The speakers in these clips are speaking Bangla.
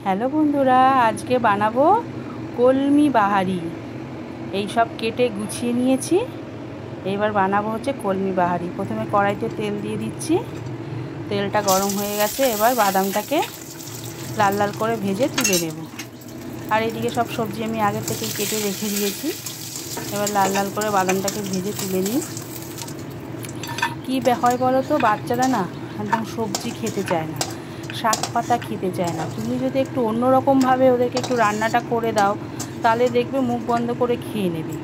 হ্যালো বন্ধুরা, আজকে বানাবো কলমি বাহারি। এই সব কেটে গুছিয়ে নিয়েছি। এইবার বানাবো হচ্ছে কলমি বাহারি। প্রথমে কড়াইতে তেল দিয়ে দিচ্ছি। তেলটা গরম হয়ে গেছে। এবার বাদামটাকে লাল লাল করে ভেজে তুলে নেব। আর এদিকে সব সবজি আমি আগে থেকে কেটে রেখে দিয়েছি। এবার লাল লাল করে বাদামটাকে ভেজে তুলে নিই। কী হয় বলো তো, বাচ্চারা না একদম সবজি খেতে চায় না, শাক পাতা খেতে চায় না। তুমি যদি একটু অন্যরকমভাবে ওদেরকে একটু রান্নাটা করে দাও, তাহলে দেখবে মুখ বন্ধ করে খেয়ে নেবে।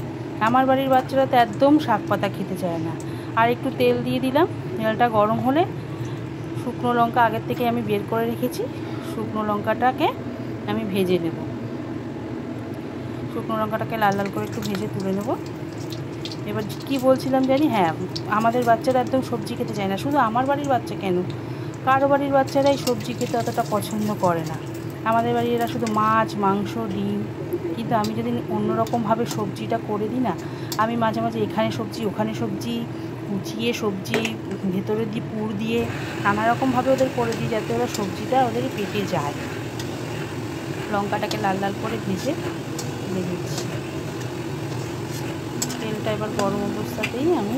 আমার বাড়ির বাচ্চারা তো একদম শাক পাতা খেতে চায় না। আর একটু তেল দিয়ে দিলাম। তেলটা গরম হলে শুকনো লঙ্কা আগের থেকে আমি বের করে রেখেছি, শুকনো লঙ্কাটাকে আমি ভেজে নেব। শুকনো লঙ্কাটাকে লাল লাল করে একটু ভেজে তুলে নেব। এবার কি বলছিলাম জানি, হ্যাঁ, আমাদের বাচ্চারা একদম সবজি খেতে চায় না। শুধু আমার বাড়ির বাচ্চা কেন, কারো বাড়ির বাচ্চারাই সবজি খেতে অতটা পছন্দ করে না। আমাদের বাড়ির এরা শুধু মাছ, মাংস, ডিম। কিন্তু আমি যদি অন্যরকমভাবে সবজিটা করে দিই না, আমি মাঝে মাঝে এখানে সবজি ওখানে সবজি কুচিয়ে সবজি ভেতরে দিয়ে পুর দিয়ে নানা রকমভাবে ওদের করে দিই, যাতে ওরা সবজিটা ওদের পেটে যায়। লঙ্কাটাকে লাল লাল করে ভেজে তুলে দিচ্ছি। তেলটা এবার গরম অবস্থাতেই আমি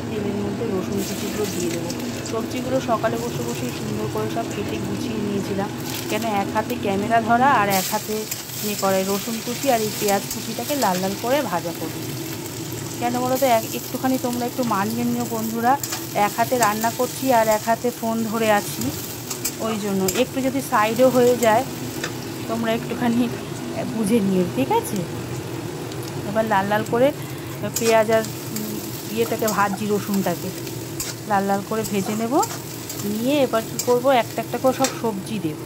তেলের মধ্যে রসুন কুচিগুলো দিয়ে দেবো। সবজিগুলো সকালে বসে বসেই সুন্দর করে সব কেটে গুছিয়ে নিয়েছিলাম, কেন এক হাতে ক্যামেরা ধরা আর এক হাতে কড়াই রসুন কুচি আর এই পেঁয়াজ কুচিটাকে লাল লাল করে ভাজা করব। কেন বলো তো, একটুখানি তোমরা একটু মানিয়ে নিও বন্ধুরা, এক হাতে রান্না করছি আর এক হাতে ফোন ধরে আছি, ওই জন্য একটু যদি সাইডও হয়ে যায় তোমরা একটুখানি বুঝে নিও, ঠিক আছে? এবার লাল লাল করে পেঁয়াজ আর ইয়েটাকে ভাজি, রসুনটাকে লাল লাল করে ভেজে নেব। নিয়ে এবার কী করবো, একটা একটা করে সব সবজি দেব।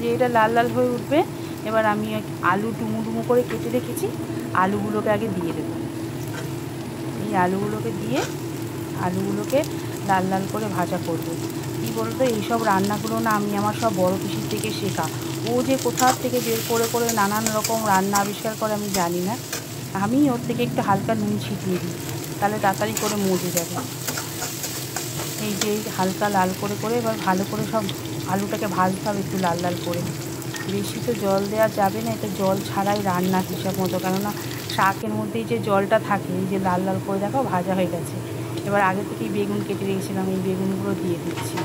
যে এটা লাল লাল হয়ে উঠবে, এবার আমি আলু ডুমো ডুমো করে কেটে রেখেছি, আলুগুলোকে আগে দিয়ে দেবো। এই আলুগুলোকে দিয়ে আলুগুলোকে লাল লাল করে ভাজা করবো। কী বলতো, এইসব রান্নাগুলো না আমি আমার সব বড় পিসির থেকে শেখা। ও যে কোথার থেকে বের করে করে নানান রকম রান্না আবিষ্কার করে আমি জানি না। আমি ওর থেকে একটু হালকা নুন ছিটিয়ে দিই, তাহলে তাড়াতাড়ি করে মজে যাবে। এই যে হালকা লাল করে করে এবার ভালো করে সব আলুটাকে ভাজতে হবে একটু লাল লাল করে। বেশি তো জল দেওয়া যাবে না, এটা জল ছাড়াই রান্না হিসাব মতো, কেননা শাকের মধ্যেই যে জলটা থাকে। এই যে লাল লাল করে দেখো ভাজা হয়ে গেছে। এবার আগে থেকেই বেগুন কেটে রেখেছিলাম, এই বেগুনগুলো দিয়ে দিচ্ছি।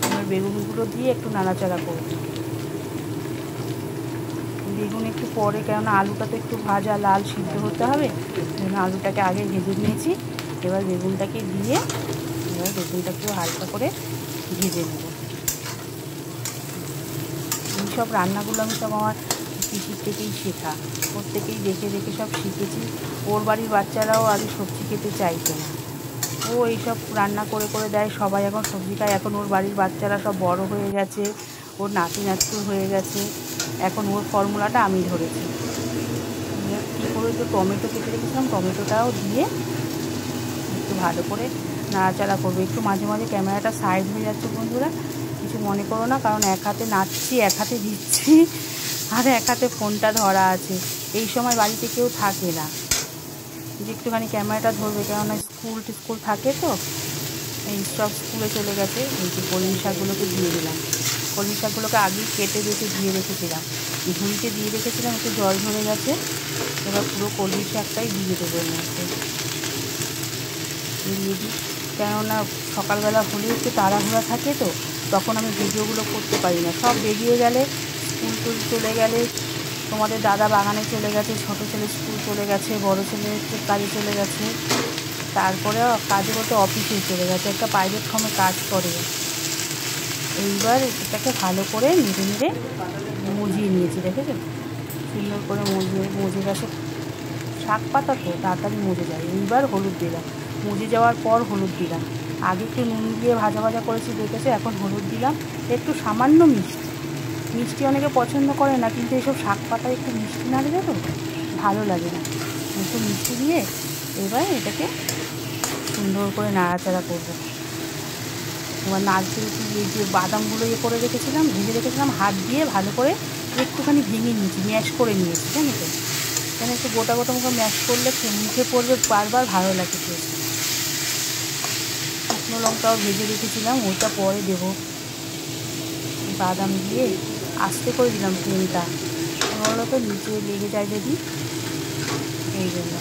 এবার বেগুনগুলো দিয়ে একটু নাড়াচাড়া করব। বেগুন একটু পরে, কেননা আলুটা তো একটু ভাজা লাল সিদ্ধ হতে হবে, আলুটাকে আগে ভেজে নিয়েছি। এবার বেগুনটাকে দিয়ে এবার বেগুনটাকেও হালকা করে ভেজে নেব। এই সব রান্নাগুলো আমি সব আমার পিসির থেকেই শেখা, ওর থেকেই দেখে দেখে সব শিখেছি। ওর বাড়ির বাচ্চারাও আগে সবজি খেতে চাইতো না, ও এইসব রান্না করে করে দেয়। সবাই এখন সবজি খায়। এখন ওর বাড়ির বাচ্চারা সব বড় হয়ে গেছে, ওর নাতি নাতনি হয়ে গেছে। এখন ওর ফর্মুলাটা আমি ধরেছি। কী করে, তো টমেটো কেটে রেখেছিলাম, টমেটোটাও দিয়ে একটু ভালো করে নাড়াচাড়া করবো। একটু মাঝে মাঝে ক্যামেরাটা সাইড হয়ে যাচ্ছে বন্ধুরা, কিছু মনে করো না, কারণ এক হাতে নাচছি, এক হাতে দিচ্ছি, আর এক হাতে ফোনটা ধরা আছে। এই সময় বাড়িতে কেউ থাকে না, যে একটুখানি ক্যামেরাটা ধরবে, কেননা স্কুল থাকে তো, এই সব স্কুলে চলে গেছে। এই যে কলমি শাকগুলোকে দিয়ে দিলাম। কলমি শাকগুলোকে আগেই কেটে রেখে ধুয়ে রেখেছিলাম, ঝুড়িতে দিয়ে রেখেছিলাম, একটু জল ধরে গেছে। এবার পুরো কলমি শাকটাই দিয়ে দেবো এর মধ্যে, দিয়ে দিই। কেননা সকালবেলা হলে একটু তাড়াহুড়া থাকে তো, তখন আমি ভিডিওগুলো করতে পারি না। সব বেরিয়ে গেলে, স্কুল চলে গেলে, তোমাদের দাদা বাগানে চলে গেছে, ছোটো ছেলে স্কুল চলে গেছে, বড়ো ছেলে কাজে চলে গেছে, তারপরে কাজে বলতে অফিসে চলে গেছে, একটা প্রাইভেট ফার্মে কাজ করে। এইবার এটাকে ভালো করে নেড়ে নেড়ে মজিয়ে নিয়েছি, দেখেছো? সুন্দর করে মজে গেছে। শাক পাতা তো তাড়াতাড়ি মজে যায়। এইবার হলুদ দিলাম, মজে যাওয়ার পর হলুদ দিলাম। আগে একটু নুন দিয়ে ভাজা ভাজা করেছি, দেখেছো? এখন হলুদ দিলাম, একটু সামান্য মিষ্টি অনেকে পছন্দ করে না, কিন্তু এইসব শাক পাতায় একটু মিষ্টি না দিলে তো ভালো লাগে না। একটু মিষ্টি দিয়ে এবার এটাকে সুন্দর করে নাড়াচাড়া করবো। এবার নারকেল এই যে বাদামগুলো করে রেখেছিলাম, ভেজে রেখেছিলাম, হাত দিয়ে ভালো করে একটুখানি ভেঙে নিয়েছি, ম্যাশ করে নিয়েছি, জানো তো? কেন একটু গোটা গোটা মুখে ম্যাশ করলে মুখে পড়বে, বারবার ভালো লাগে খেতে। শুকনো লঙ্কাও ভেজে রেখেছিলাম, ওইটা পরে দেবো। বাদাম দিয়ে আস্তে করে দিলাম ফ্লেমটা, বলো তো নিচে লেগে যায় যদি, এই জন্য।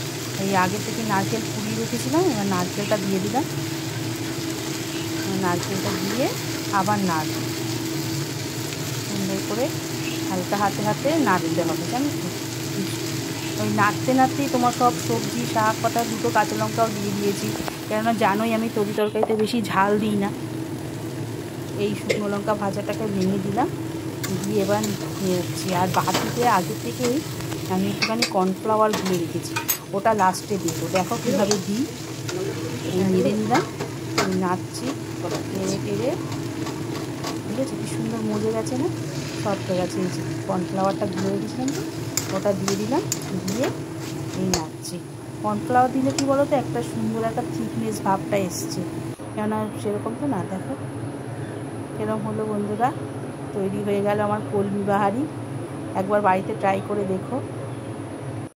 এই আগে থেকে নারকেল কুড়িয়ে রেখেছিলাম, এবার নারকেলটা দিয়ে দিলাম। নারকেলটা দিয়ে আবার নাড়ব, সুন্দর করে হালকা হাতে হাতে নাড়তে হবে, জানো তো। ওই নাড়তে নাড়তেই তোমার সব সবজি, শাক পাতা, দুটো কাঁচা লঙ্কাও দিয়ে দিয়েছি, কেননা জানোই আমি তরকারিতে বেশি ঝাল দিই না। এই শুকনো লঙ্কা ভাজাটাকে ভেঙে দিলাম, দিয়ে এবার নিয়েছি। আর বাটিতে আগে থেকেই আমি একটুখানি কর্নফ্লাওয়ার গুলে রেখেছি, ওটা লাস্টে দেবো। দেখো কীভাবে দিই। এই নেড়ে নিলাম, নাড়ছি, নেড়ে টেড়ে, ঠিক আছে, কি সুন্দর মজে গেছে না, সফট হয়ে গেছে। এই যে কর্নফ্লাওয়ারটা গুলে রেখেছিলাম তো, ওটা দিয়ে দিলাম, দিয়ে এই নাড়ছি। কর্নফ্লাওয়ার দিলে কী বলো তো, একটা সুন্দর একটা থিকনেস ভাবটা এসছে, কেননা সেরকম তো না। দেখো এরকম হলো বন্ধুরা, তৈরি হয়ে গেল আমার কলমি বাহারি। একবার বাড়িতে ট্রাই করে দেখো।